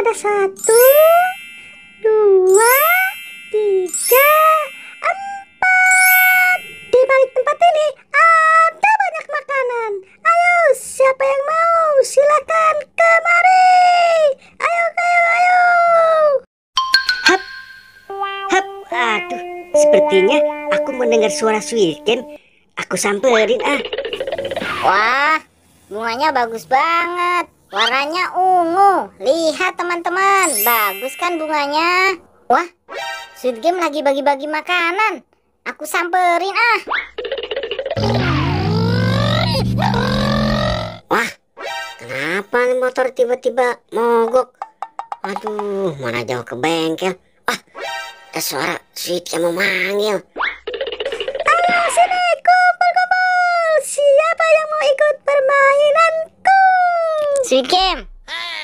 ada 1, 2, 3, 4. Di balik tempat ini ada banyak makanan. Ayo, siapa yang mau? Silakan kemari. Ayo, ayo, ayo. Hap, hap, aduh, sepertinya aku mendengar suara Sweet Game. Aku samperin ah. Wah, bunganya bagus banget. Warnanya ungu. Lihat teman-teman, bagus kan bunganya? Wah, Sweet Game lagi bagi-bagi makanan. Aku samperin ah. Wah, kenapa nih motor tiba-tiba mogok? Aduh, mana jauh ke bengkel. Wah, ada suara Sweet Game mau manggil. Ayo sini, kumpul-kumpul. Siapa yang mau ikut permainanku? Sweet Game,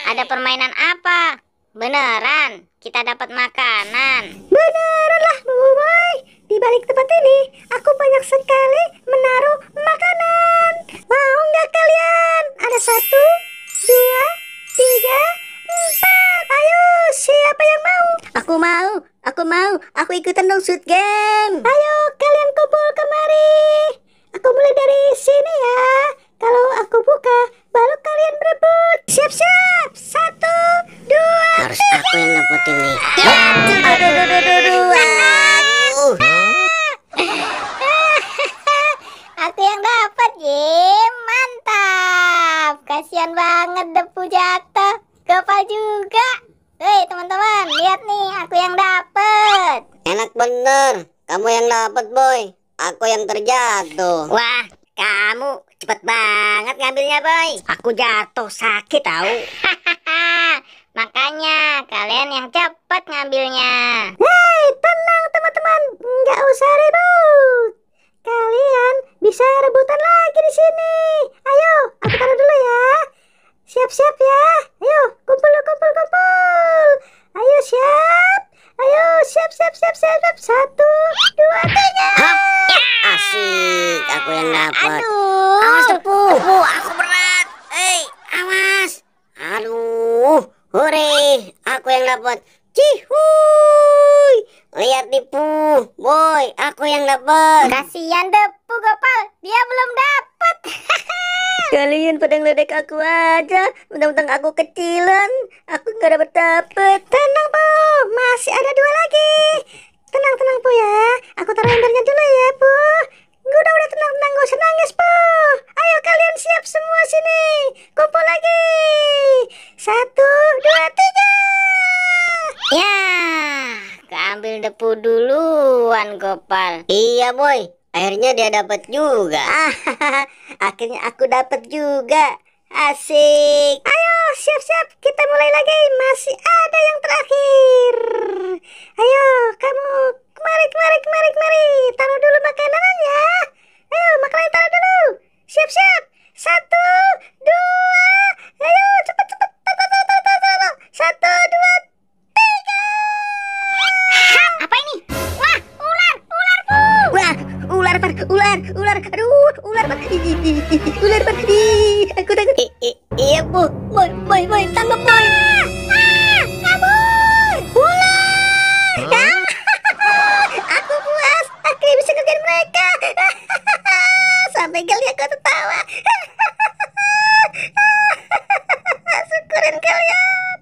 ada permainan apa? Beneran, kita dapat makanan. Beneran lah, Boy. Di balik tempat ini, aku banyak sekali menaruh makanan. Mau nggak kalian? Ada 1, 2, 3, 4. Ayo, siapa yang mau? Aku mau. Aku ikutan dong Sweet Game. Ayo, kalian kumpul kemari. Aku mulai dari sini ya. Kalau aku buka, baru kalian berebut. Siap-siap. 1, 2, Harus aku yang dapetin nih. Aku yang dapat, mantap. Kasihan banget debu jatuh. Gopal juga. Hei teman-teman, lihat nih, aku yang dapat. Enak bener. Kamu yang dapet, Boy. Aku yang terjatuh. Wah, kamu cepet banget ngambilnya, Boy. Aku jatuh sakit tahu. Makanya kalian yang cepat ngambilnya. Hei, tenang teman-teman. Nggak usah ribut. Kalian bisa rebutan lagi di sini. Ayo, aku taruh dulu ya. Siap-siap ya. Ayo, kumpul. Ayo, siap. Ayo, siap. 1, 2, 3. Hap, asik. Aku yang dapat. Aduh. Awas Tepu, aku berat. Awas. Aduh, hore, aku yang dapat. Cihuy. Lihat Tepu, Boy, aku yang dapat. Kasihan debu Gopal, dia belum dapat. Kalian pada ngeledek aku aja. Mentang-mentang aku kecilan, aku nggak dapet. Tenang, Bu. Masih ada 2 lagi. Tenang, Bu ya. Aku taruh embernya dulu ya, Bu. Udah tenang, gak usah nangis, Bu. Ayo kalian siap semua sini. Kumpul lagi. 1, 2, 3. Ya, keambil debu duluan Gopal. Iya Boy, akhirnya dia dapat juga. Akhirnya aku dapat juga. Asik. Ayo siap-siap, kita mulai lagi. Masih ada yang terakhir. Ayo kamu kemari. Taruh dulu makanan ya. Ayo makanan taruh dulu. Siap-siap. 1, 2. Ayo cepet. Taruh. 1, 2, 3. Apa ini? Wah, ular Bu. Wah, ular. Aduh, ular. Ular. Aku takut. Iya Bu. Boy, tangkap Boy. Kabur. Ular. Aku puas. Akhirnya bisa ngerjain mereka. Sampai kalian aku tertawa. Syukurin kalian.